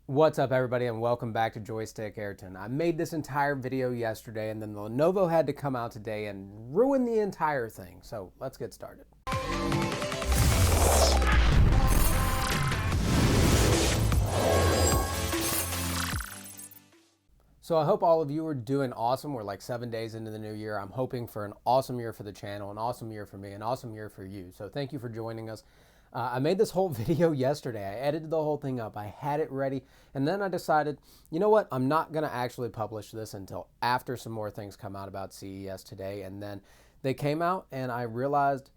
What's up, everybody, and welcome back to Joystick Ayrton. I made this entire video yesterday, and then the Lenovo had to come out today and ruin the entire thing. So let's get started. So I hope all of you are doing awesome. We're like 7 days into the new year. I'm hoping for an awesome year for the channel, an awesome year for me, an awesome year for you. So thank you for joining us. I made this whole video yesterday. I edited the whole thing up. I had it ready. And then I decided, you know what? I'm not going to actually publish this until after some more things come out about CES today. And then they came out and I realized,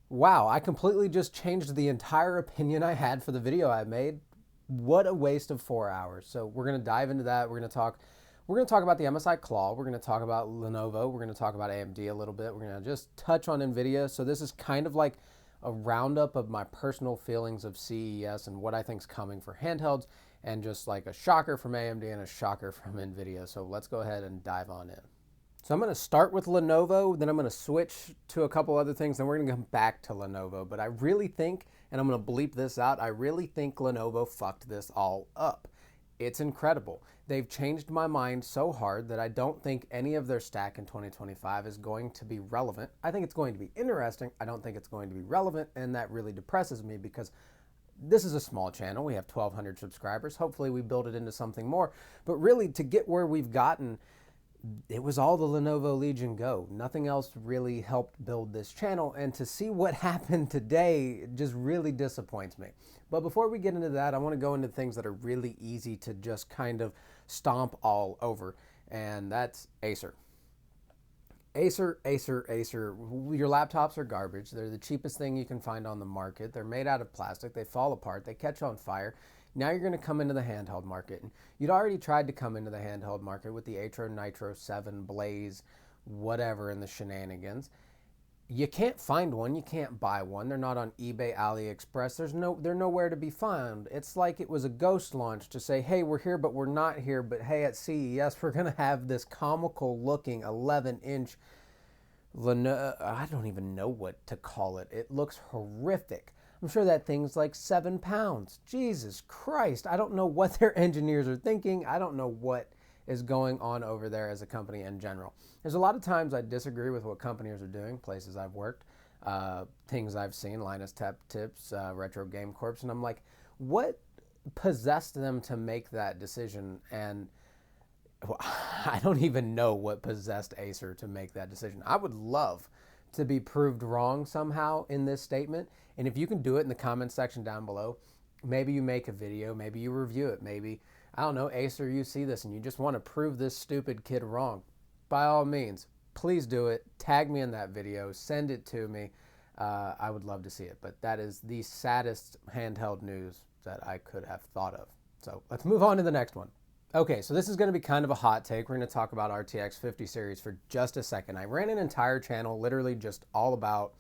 wow, I completely just changed the entire opinion I had for the video I made. What a waste of 4 hours. So we're going to dive into that. We're going to talk about the MSI Claw. We're going to talk about Lenovo. We're going to talk about AMD a little bit. We're going to just touch on NVIDIA. So this is kind of like a roundup of my personal feelings of CES and what I think is coming for handhelds, and just like a shocker from AMD and a shocker from NVIDIA. So let's go ahead and dive on in. So I'm going to start with Lenovo, then I'm going to switch to a couple other things, then we're going to come back to Lenovo. But I really think, and I'm going to bleep this out, I really think Lenovo fucked this all up. It's incredible. They've changed my mind so hard that I don't think any of their stack in 2025 is going to be relevant. I think it's going to be interesting. I don't think it's going to be relevant, and that really depresses me because this is a small channel. We have 1,200 subscribers. Hopefully we build it into something more. But really, to get where we've gotten, it was all the Lenovo Legion Go. Nothing else really helped build this channel, and to see what happened today just really disappoints me. But before we get into that, I want to go into things that are really easy to just kind of stomp all over, and that's Acer. Acer. Your laptops are garbage. They're the cheapest thing you can find on the market. They're made out of plastic. They fall apart. They catch on fire. Now you're going to come into the handheld market. And you'd already tried to come into the handheld market with the Acer Nitro 7 Blaze, whatever, in the shenanigans. You can't find one. You can't buy one. They're not on eBay, AliExpress. They're nowhere to be found. It's like it was a ghost launch to say, hey, we're here, but we're not here. But hey, at CES, we're going to have this comical looking 11-inch Lenovo. I don't even know what to call it. It looks horrific. I'm sure that thing's like 7 pounds. Jesus Christ. I don't know what their engineers are thinking. I don't know what is going on over there as a company in general. There's a lot of times I disagree with what companies are doing, places I've worked, things I've seen, Linus Tech Tips, Retro Game Corps, and I'm like, what possessed them to make that decision? And well, I don't even know what possessed Acer to make that decision. I would love to be proved wrong somehow in this statement. And if you can do it in the comment section down below, maybe you make a video, maybe you review it, maybe, I don't know, Acer, you see this and you just want to prove this stupid kid wrong. By all means, please do it. Tag me in that video, send it to me. I would love to see it. But that is the saddest handheld news that I could have thought of. So let's move on to the next one. Okay, so this is going to be kind of a hot take. We're going to talk about RTX 50 series for just a second. I ran an entire channel literally just all about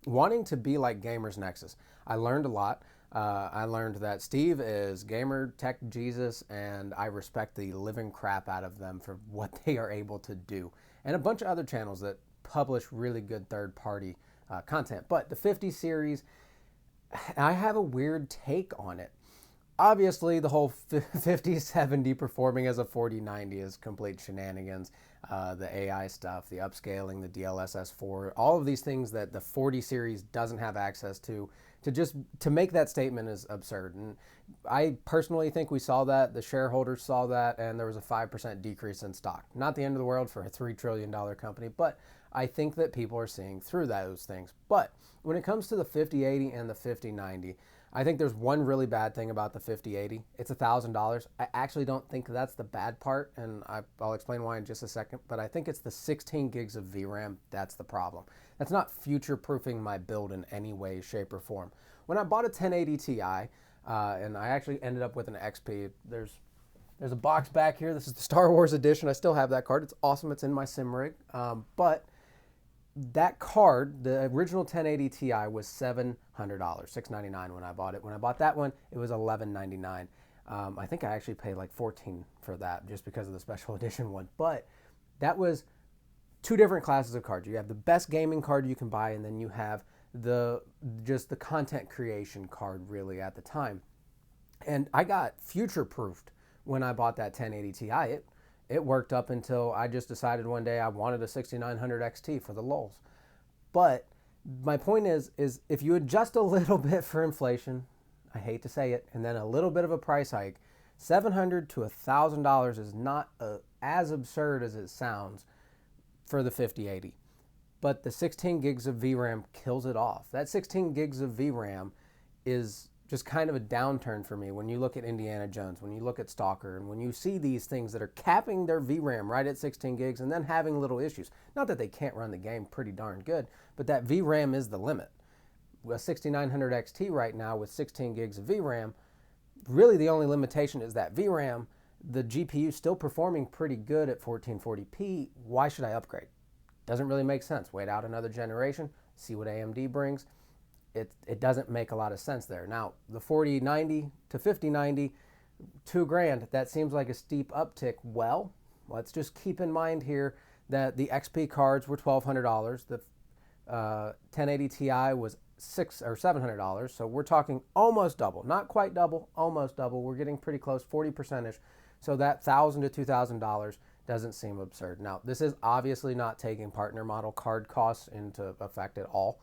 wanting to be like Gamers Nexus. I learned a lot. I learned that Steve is gamer tech Jesus, and I respect the living crap out of them for what they are able to do. And a bunch of other channels that publish really good third-party content. But the 50 series, I have a weird take on it. Obviously, the whole 5070 performing as a 4090 is complete shenanigans. The AI stuff, the upscaling, the DLSS 4, all of these things that the 40 series doesn't have access to make that statement is absurd. And I personally think we saw that, the shareholders saw that, and there was a 5% decrease in stock. Not the end of the world for a $3 trillion company, but I think that people are seeing through those things. But when it comes to the 5080 and the 5090, I think there's one really bad thing about the 5080. It's $1,000. I actually don't think that's the bad part, and I'll explain why in just a second, but I think it's the 16 gigs of VRAM that's the problem. That's not future-proofing my build in any way, shape, or form. When I bought a 1080 Ti, and I actually ended up with an XP, there's a box back here. This is the Star Wars edition. I still have that card. It's awesome. It's in my sim rig. But that card, the original 1080 Ti, was $700, $699 when I bought it. When I bought that one, it was $1199. I think I actually paid like $14 for that just because of the special edition one. But that was two different classes of cards. You have the best gaming card you can buy, and then you have just the content creation card really at the time. And I got future-proofed when I bought that 1080 Ti. It worked up until I just decided one day I wanted a 6900 XT for the lulz. But my point is if you adjust a little bit for inflation, I hate to say it, and then a little bit of a price hike, $700 to $1,000 is not as absurd as it sounds for the 5080. But the 16 gigs of VRAM kills it off. That 16 gigs of VRAM is just kind of a downturn for me when you look at Indiana Jones, when you look at Stalker, and when you see these things that are capping their VRAM right at 16 gigs and then having little issues. Not that they can't run the game pretty darn good, but that VRAM is the limit. A 6900 XT right now with 16 gigs of VRAM, really the only limitation is that VRAM. The GPU is still performing pretty good at 1440p. Why should I upgrade? Doesn't really make sense. Wait out another generation, see what AMD brings. It doesn't make a lot of sense there. Now, the 4090 to 5090, $2,000, that seems like a steep uptick. Well, let's just keep in mind here that the XP cards were $1,200. The 1080 Ti was $600 or $700. So we're talking almost double, not quite double, almost double. We're getting pretty close, 40%ish. So that $1,000 to $2,000 doesn't seem absurd. Now, this is obviously not taking partner model card costs into effect at all.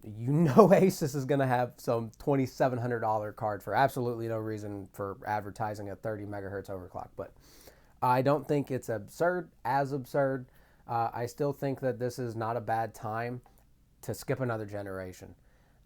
You know Asus is going to have some $2,700 card for absolutely no reason for advertising a 30 megahertz overclock. But I don't think it's absurd, as absurd. I still think that this is not a bad time to skip another generation.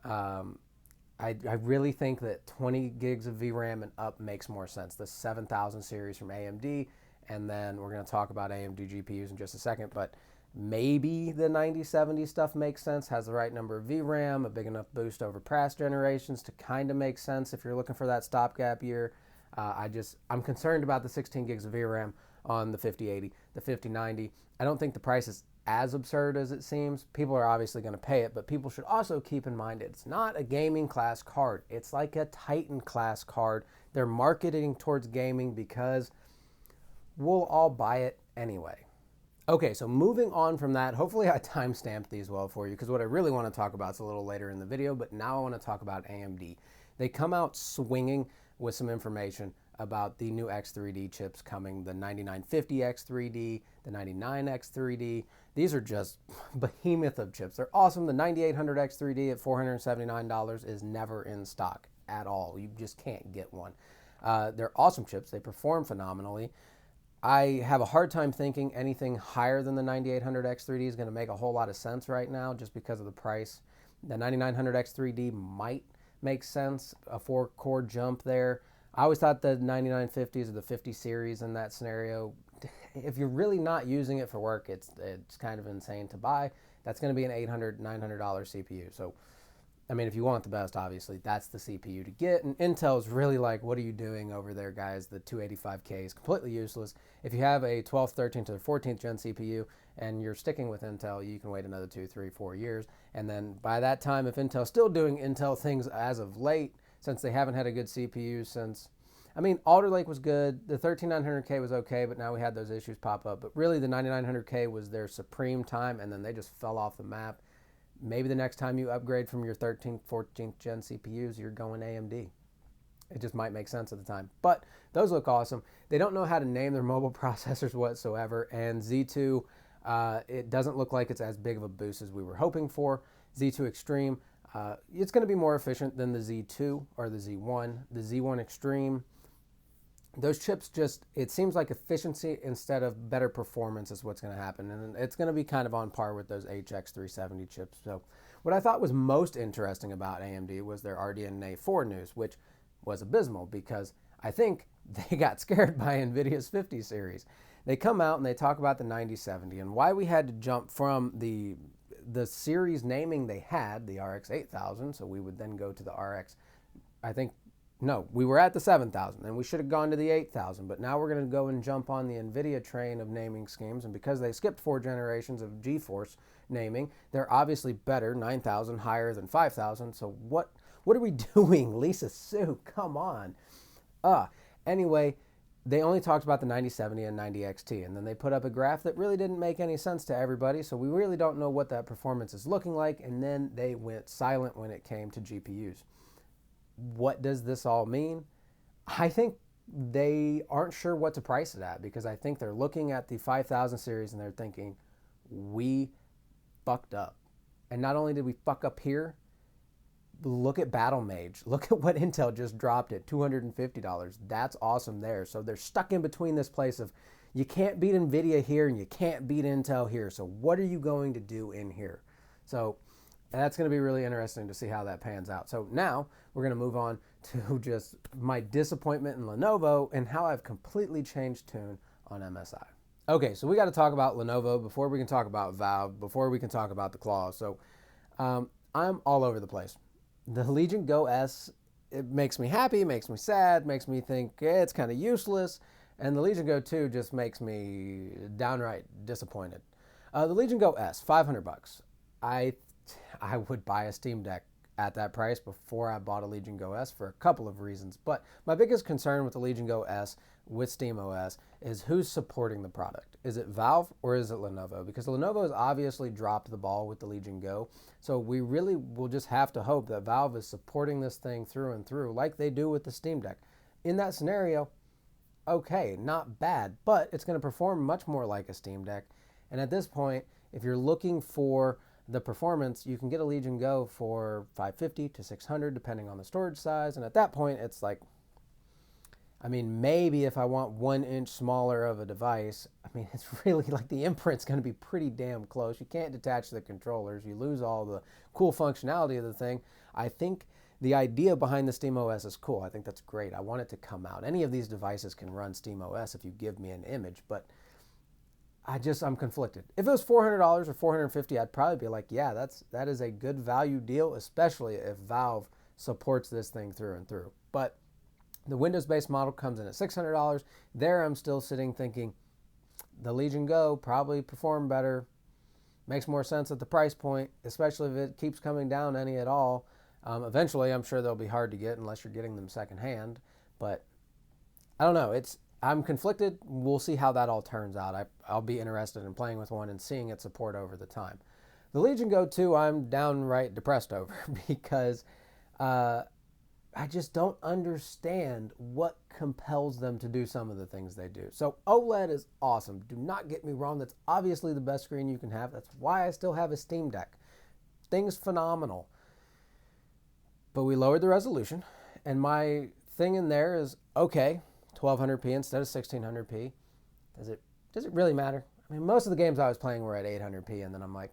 I really think that 20 gigs of VRAM and up makes more sense. The 7000 series from AMD, and then we're going to talk about AMD GPUs in just a second, but maybe the 9070 stuff makes sense, has the right number of VRAM, a big enough boost over past generations to kind of make sense if you're looking for that stopgap year. I'm concerned about the 16 gigs of VRAM on the 5080, the 5090. I don't think the price is as absurd as it seems. People are obviously going to pay it, but people should also keep in mind it's not a gaming class card. It's like a Titan class card. They're marketing towards gaming because we'll all buy it anyway. Okay, so moving on from that, hopefully I timestamped these well for you, because what I really want to talk about is a little later in the video, but now I want to talk about AMD. They come out swinging with some information about the new X3D chips coming, the 9950 X3D, the 99X3D. These are just behemoth of chips. They're awesome. The 9800 X3D at $479 is never in stock at all. You just can't get one. They're awesome chips. They perform phenomenally. I have a hard time thinking anything higher than the 9800 X3D is going to make a whole lot of sense right now just because of the price. The 9900 X3D might make sense, a 4-core jump there. I always thought the 9950s or the 50 series in that scenario, if you're really not using it for work, it's kind of insane to buy. That's going to be an $800, $900 CPU. So, I mean, if you want the best, obviously, that's the CPU to get. And Intel's really like, what are you doing over there, guys? The 285K is completely useless. If you have a 12th, 13th, to the 14th gen CPU and you're sticking with Intel, you can wait another 2, 3, 4 years. And then by that time, if Intel's still doing Intel things as of late, since they haven't had a good CPU since, I mean, Alder Lake was good. The 13900K was okay, but now we had those issues pop up. But really, the 9900K was their supreme time, and then they just fell off the map. Maybe the next time you upgrade from your 13th, 14th gen CPUs, you're going AMD. It just might make sense at the time. But those look awesome. They don't know how to name their mobile processors whatsoever. And Z2, it doesn't look like it's as big of a boost as we were hoping for. Z2 Extreme, it's going to be more efficient than the Z2 or the Z1. The Z1 Extreme, those chips just, it seems like efficiency instead of better performance is what's going to happen. And it's going to be kind of on par with those HX370 chips. So what I thought was most interesting about AMD was their RDNA 4 news, which was abysmal because I think they got scared by NVIDIA's 50 series. They come out and they talk about the 9070 and why we had to jump from the series naming they had, the RX 8000, so we would then go to the RX, no, we were at the 7000 and we should have gone to the 8000, but now we're going to go and jump on the NVIDIA train of naming schemes, and because they skipped 4 generations of GeForce naming, they're obviously better, 9000 higher than 5000, so what are we doing? Lisa Sue, come on. Anyway, they only talked about the 9070 and 90XT, and then they put up a graph that really didn't make any sense to everybody, so we really don't know what that performance is looking like, and then they went silent when it came to GPUs. What does this all mean? I think they aren't sure what to price it at, because I think they're looking at the 5000 series and they're thinking, we fucked up. And not only did we fuck up here, look at Battle Mage. Look at what Intel just dropped at $250. That's awesome there. So they're stuck in between this place of, you can't beat NVIDIA here and you can't beat Intel here. So what are you going to do in here? So that's going to be really interesting to see how that pans out. So now we're going to move on to just my disappointment in Lenovo and how I've completely changed tune on MSI. Okay, so we got to talk about Lenovo before we can talk about Valve, before we can talk about the Claw. So I'm all over the place. The Legion Go S, it makes me happy, makes me sad, makes me think it's kind of useless. And the Legion Go 2 just makes me downright disappointed. The Legion Go S, $500. I would buy a Steam Deck at that price before I bought a Legion Go S for a couple of reasons. But my biggest concern with the Legion Go S with SteamOS is who's supporting the product. Is it Valve or is it Lenovo? Because Lenovo has obviously dropped the ball with the Legion Go. So we really will just have to hope that Valve is supporting this thing through and through like they do with the Steam Deck. In that scenario, okay, not bad, but it's going to perform much more like a Steam Deck. And at this point, if you're looking for the performance, you can get a Legion Go for $550 to $600 depending on the storage size. And at that point, it's like, I mean, maybe if I want 1 inch smaller of a device, I mean, it's really like the imprint's going to be pretty damn close. You can't detach the controllers. You lose all the cool functionality of the thing. I think the idea behind the SteamOS is cool. I think that's great. I want it to come out. Any of these devices can run SteamOS if you give me an image, but I'm conflicted. If it was $400 or $450, I'd probably be like, yeah, that is a good value deal, especially if Valve supports this thing through and through. But the Windows-based model comes in at $600. There I'm still sitting thinking the Legion Go probably perform better, makes more sense at the price point, especially if it keeps coming down any at all. Eventually, I'm sure they'll be hard to get unless you're getting them secondhand. But I don't know. I'm conflicted. We'll see how that all turns out. I'll be interested in playing with one and seeing its support over the time. The Legion Go 2, I'm downright depressed over because I just don't understand what compels them to do some of the things they do. So OLED is awesome. Do not get me wrong. That's obviously the best screen you can have. That's why I still have a Steam Deck. Thing's phenomenal. But we lowered the resolution. And my thing in there is, okay, 1200p instead of 1600p. Does it really matter? I mean, most of the games I was playing were at 800p, and then I'm like,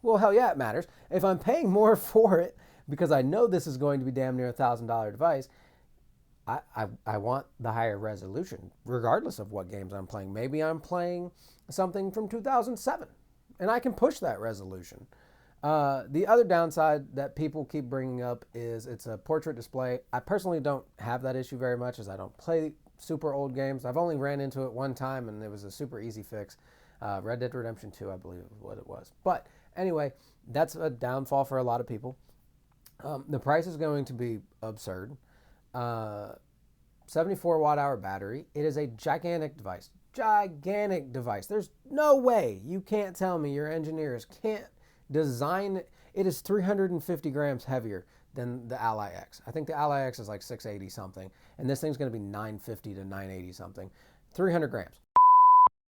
well, hell yeah, it matters. If I'm paying more for it, because I know this is going to be damn near $1,000 device, I want the higher resolution, regardless of what games I'm playing. Maybe I'm playing something from 2007, and I can push that resolution. The other downside that people keep bringing up is it's a portrait display. I personally don't have that issue very much, as I don't play super old games. I've only ran into it one time, and it was a super easy fix. Red Dead Redemption 2, I believe, is what it was. But anyway, that's a downfall for a lot of people. The price is going to be absurd. 74 watt hour battery. It is a gigantic device. Gigantic device. There's no way you can't tell me your engineers can't design. It is 350 grams heavier than the Ally X. I think the Ally X is like 680 something, and this thing's going to be 950 to 980 something. 300 grams.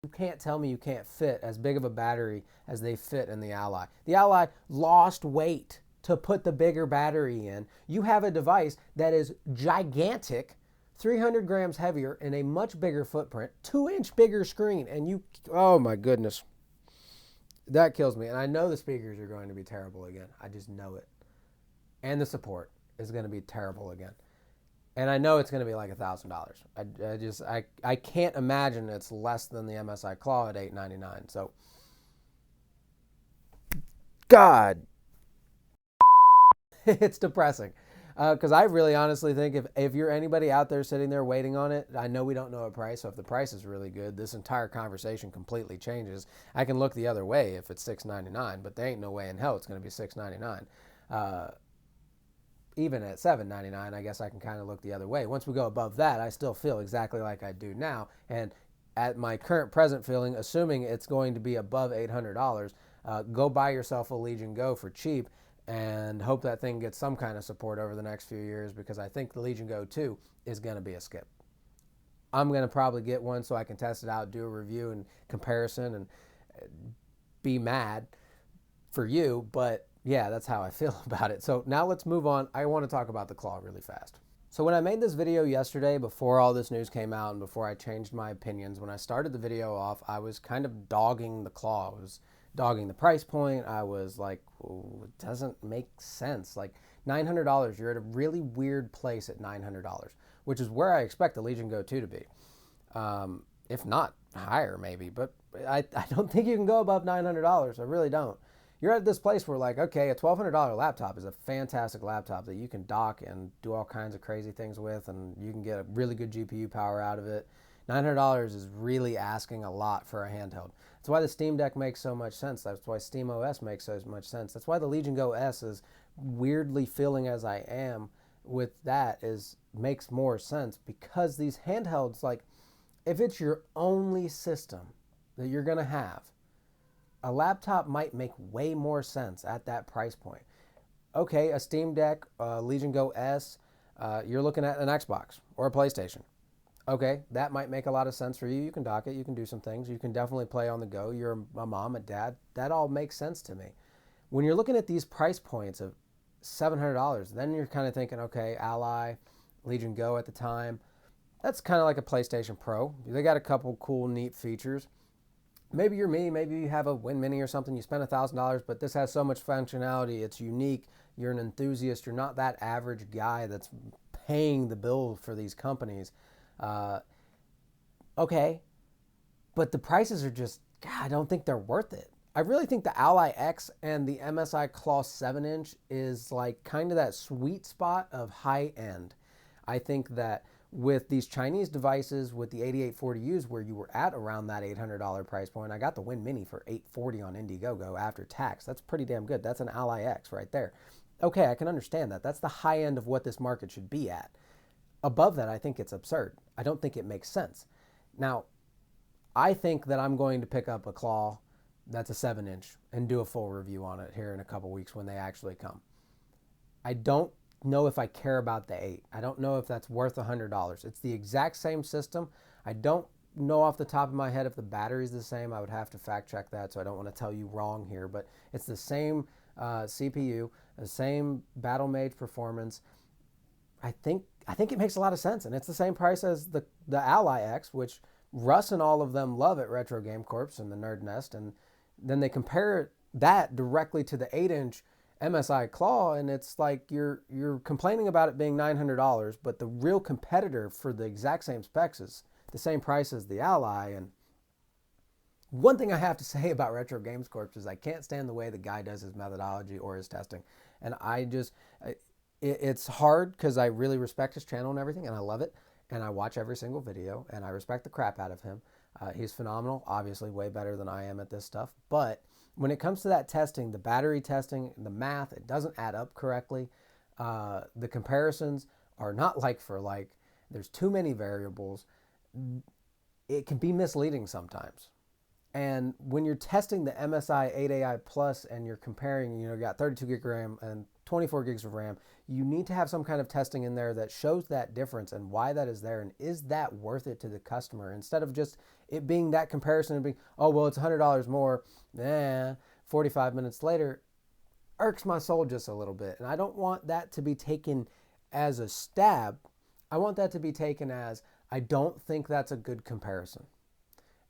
You can't tell me you can't fit as big of a battery as they fit in the Ally. The Ally lost weight to put the bigger battery in. You have a device that is gigantic, 300 grams heavier, and a much bigger footprint, 2-inch bigger screen, and you, oh my goodness. That kills me. And I know the speakers are going to be terrible again. I just know it. And the support is going to be terrible again. And I know it's going to be like $1,000. I can't imagine it's less than the MSI Claw at $899. So, God, it's depressing. Because I really honestly think if you're anybody out there sitting there waiting on it, I know we don't know a price, so if the price is really good, this entire conversation completely changes. I can look the other way if it's $699, but there ain't no way in hell it's going to be $699. Even at $799, I guess I can kind of look the other way. Once we go above that, I still feel exactly like I do now, and at my current present feeling, assuming it's going to be above $800, go buy yourself a Legion Go for cheap. and hope that thing gets some kind of support over the next few years, because I think the Legion Go 2 is going to be a skip. I'm going to probably get one so I can test it out, do a review and comparison, and be mad for you, but yeah, that's how I feel about it. So now let's move on. I want to talk about the Claw really fast. So when I made this video yesterday, before all this news came out and before I changed my opinions, when I started the video off, I was kind of dogging the Claw. I was dogging the price point. I was like, it doesn't make sense. Like $900, you're at a really weird place at $900, which is where I expect the Legion Go 2 to be. If not higher maybe, but I don't think you can go above $900. I really don't. You're at this place where, like, okay, a $1,200 laptop is a fantastic laptop that you can dock and do all kinds of crazy things with, and you can get a really good GPU power out of it. $900 is really asking a lot for a handheld. That's why the Steam Deck makes so much sense. That's why SteamOS makes so much sense. That's why the Legion Go S is weirdly feeling as I am with that makes more sense, because these handhelds, like, if it's your only system that you're going to have, a laptop might make way more sense at that price point. Okay, a Steam Deck, Legion Go S, you're looking at an Xbox or a PlayStation. Okay, that might make a lot of sense for you. You can dock it, you can do some things. You can definitely play on the go. You're a mom, a dad. That all makes sense to me. When you're looking at these price points of $700, then you're kind of thinking, okay, Ally, Legion Go at the time, that's kind of like a PlayStation Pro. They got a couple cool, neat features. Maybe you're me, maybe you have a Win Mini or something, you spend $1,000, but this has so much functionality, it's unique, you're an enthusiast, you're not that average guy that's paying the bill for these companies. Okay, but the prices are just, God, I don't think they're worth it. I really think the Ally X and the MSI Claw 7-inch is like kind of that sweet spot of high end. I think that with these Chinese devices, with the 8840Us, where you were at around that $800 price point, I got the Win Mini for $840 on Indiegogo after tax. That's pretty damn good. That's an Ally X right there. Okay, I can understand that. That's the high end of what this market should be at. Above that, I think it's absurd. I don't think it makes sense. Now, I think that I'm going to pick up a Claw that's a 7-inch and do a full review on it here in a couple weeks when they actually come. I don't know if I care about the 8. I don't know if that's worth $100. It's the exact same system. I don't know off the top of my head if the battery's the same. I would have to fact check that, so I don't want to tell you wrong here, but it's the same CPU, the same battle mage performance. I think it makes a lot of sense, and it's the same price as the Ally X, which Russ and all of them love at Retro Game Corps and the Nerd Nest, and then they compare that directly to the 8-inch MSI Claw, and it's like you're complaining about it being $900, but the real competitor for the exact same specs is the same price as the Ally. And one thing I have to say about Retro Games Corp is I can't stand the way the guy does his methodology or his testing, and it's hard because I really respect his channel and everything, and I love it, and I watch every single video, and I respect the crap out of him. He's phenomenal, obviously way better than I am at this stuff, but when it comes to that testing, the battery testing, the math, it doesn't add up correctly. The comparisons are not like for like. There's too many variables. It can be misleading sometimes. And when you're testing the MSI 8AI Plus and you're comparing, you got 32 gig RAM and 24 gigs of RAM, you need to have some kind of testing in there that shows that difference and why that is there, and is that worth it to the customer, instead of just it being that comparison and being, oh, well, it's $100 more, 45 minutes later, irks my soul just a little bit. And I don't want that to be taken as a stab. I want that to be taken as, I don't think that's a good comparison.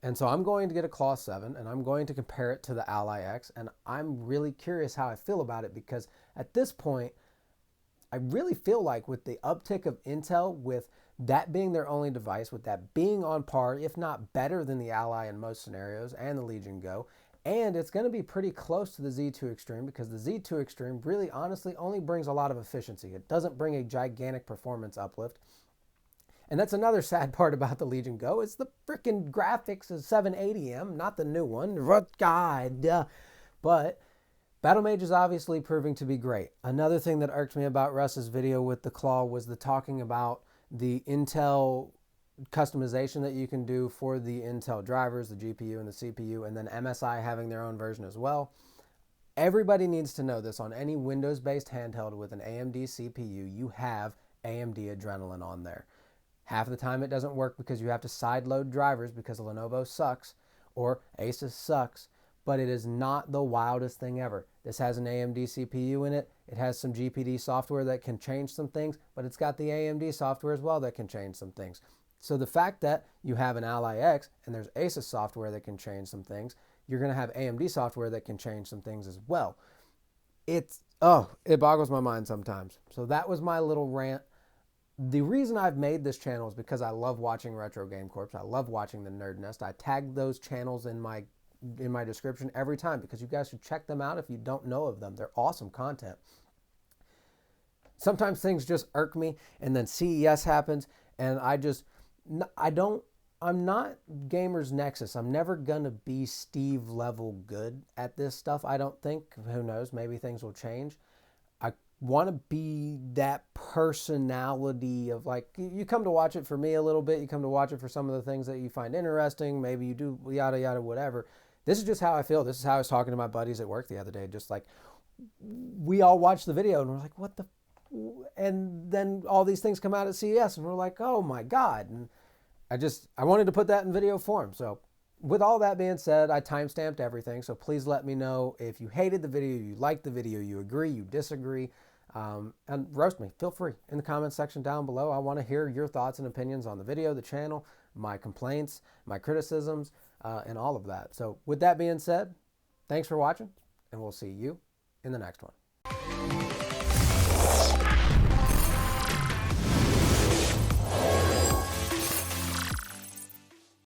And so I'm going to get a Claw 7 and I'm going to compare it to the Ally X, and I'm really curious how I feel about it, because at this point, I really feel like with the uptick of Intel, with that being their only device, with that being on par, if not better than the Ally in most scenarios, and the Legion Go, and it's going to be pretty close to the Z2 Extreme, because the Z2 Extreme really honestly only brings a lot of efficiency. It doesn't bring a gigantic performance uplift. And that's another sad part about the Legion Go, is the freaking graphics of 780M, not the new one. What God? But Battle Mage is obviously proving to be great. Another thing that irked me about Russ's video with the Claw was the talking about the Intel customization that you can do for the Intel drivers, the GPU and the CPU, and then MSI having their own version as well. Everybody needs to know this. On any Windows-based handheld with an AMD CPU, you have AMD Adrenalin on there. Half of the time it doesn't work because you have to sideload drivers because Lenovo sucks or Asus sucks, but it is not the wildest thing ever. This has an AMD CPU in it. It has some GPD software that can change some things, but it's got the AMD software as well that can change some things. So the fact that you have an Ally X and there's Asus software that can change some things, you're going to have AMD software that can change some things as well. It boggles my mind sometimes. So that was my little rant. The reason I've made this channel is because I love watching Retro Game Corps. I love watching the Nerd Nest. I tag those channels in my description every time because you guys should check them out if you don't know of them. They're awesome content. Sometimes things just irk me, and then CES happens, and I'm not Gamer's Nexus. I'm never gonna be Steve level good at this stuff. I don't think. Who knows? Maybe things will change. I want to be that personality of, like, you come to watch it for me a little bit. You come to watch it for some of the things that you find interesting. Maybe you do yada yada whatever. This is just how I feel. This is how I was talking to my buddies at work the other day. Just like, we all watched the video and we're like, what the? And then all these things come out at CES and we're like, oh my God. And I wanted to put that in video form. So with all that being said, I timestamped everything. So please let me know if you hated the video, you liked the video, you agree, you disagree, and roast me. Feel free in the comments section down below. I want to hear your thoughts and opinions on the video, the channel, my complaints, my criticisms, and all of that. So with that being said, thanks for watching, and we'll see you in the next one.